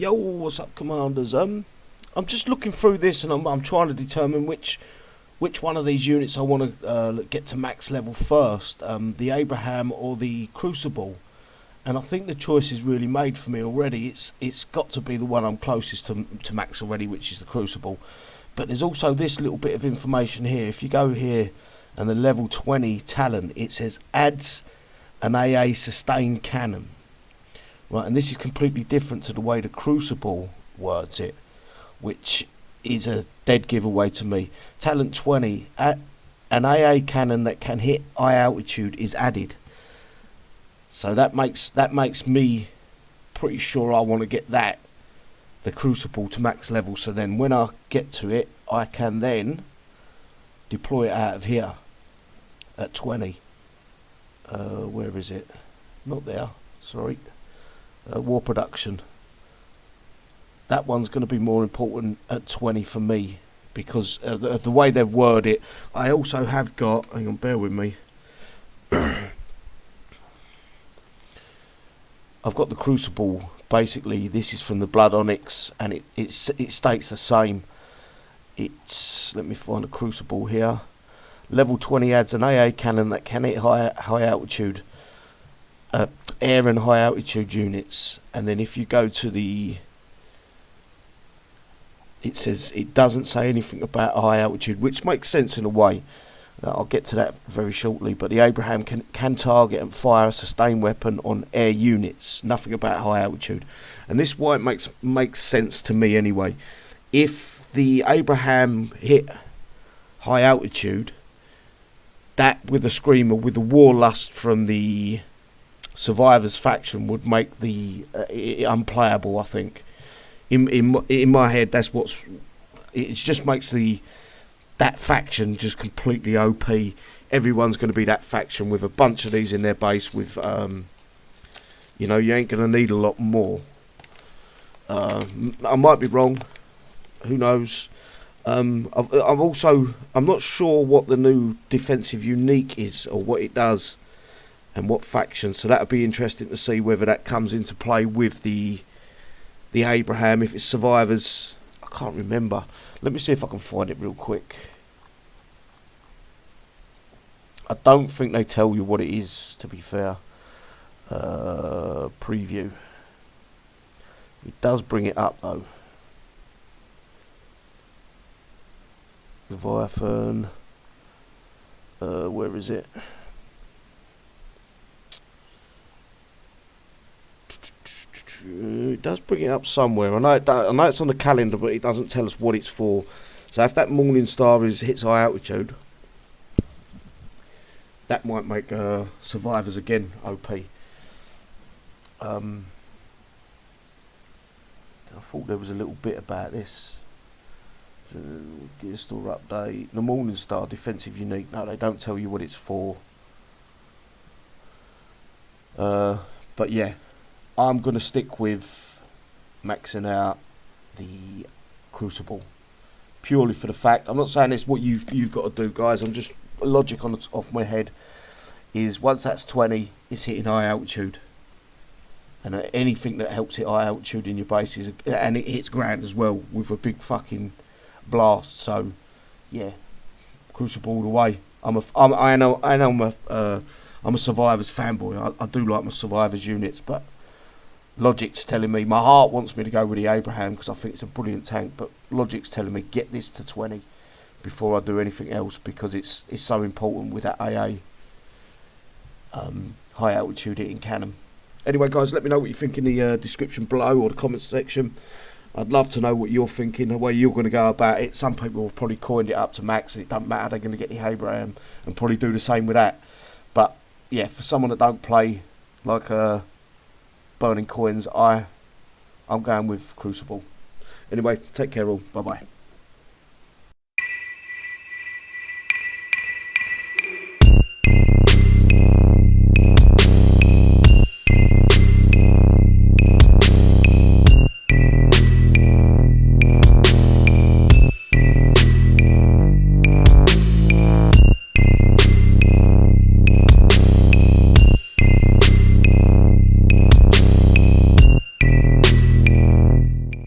Yo, what's up, commanders? I'm just looking through this, and I'm trying to determine which one of these units I want to get to max level first, the Abraham or the Crucible. And I think the choice is really made for me already. It's got to be the one I'm closest to max already, which is the Crucible. But there's also this little bit of information here. If you go here and the level 20 talent, it says adds an AA sustained cannon. Right, and this is completely different to the way the Crucible words it, which is a dead giveaway to me. Talent 20, an AA cannon that can hit high altitude is added. So that makes me pretty sure I want to get the Crucible to max level. So then when I get to it, I can then deploy it out of here at 20. Where is it? Not there. Sorry. War production. That one's going to be more important at 20 for me because the way they've worded it. I also have got, hang on, bear with me. I've got the Crucible. Basically, this is from the Blood Onyx, and it states the same. It's, let me find a Crucible here. Level 20 adds an AA cannon that can hit high altitude. Air and high altitude units, and then if you go to it says it doesn't say anything about high altitude, which makes sense in a way. I'll get to that very shortly. But the Abraham can target and fire a sustained weapon on air units. Nothing about high altitude, and this is why it makes sense to me anyway. If the Abraham hit high altitude, that with the Screamer, with the Warlust from the Survivors faction, would make the unplayable. I think in my head, that's it just makes that faction just completely OP. Everyone's going to be that faction with a bunch of these in their base. With you ain't going to need a lot more. I might be wrong. Who knows? I'm not sure what the new defensive unique is or what it does. And what faction, so that would be interesting to see whether that comes into play with the Abraham. If it's Survivors, I can't remember. Let me see if I can find it real quick. I don't think they tell you what it is, to be fair. Preview. It does bring it up though. Leviathan. Where is it? It does bring it up somewhere. I know it's on the calendar, but it doesn't tell us what it's for. So if that Morning Star hits high altitude, that might make Survivors again OP. I thought there was a little bit about this. Gear store update. The Morning Star defensive unique. No, they don't tell you what it's for. But yeah. I'm going to stick with maxing out the Crucible purely for the fact. I'm not saying it's what you've got to do, guys. I'm just logic off my head is once that's 20, it's hitting high altitude, and anything that helps hit high altitude in your base and it hits ground as well with a big fucking blast. So yeah, Crucible all the way. I'm a Survivors fanboy. I do like my Survivors units, but logic's telling me, my heart wants me to go with the Abraham because I think it's a brilliant tank, but logic's telling me get this to 20 before I do anything else because it's so important with that AA high altitude hitting cannon. Anyway, guys, let me know what you think in the description below or the comments section. I'd love to know what you're thinking, the way you're going to go about it. Some people have probably coined it up to max and it doesn't matter, they're going to get the Abraham and probably do the same with that. But yeah, for someone that don't play like burning coins, I'm going with Crucible. Anyway, take care all. Bye bye.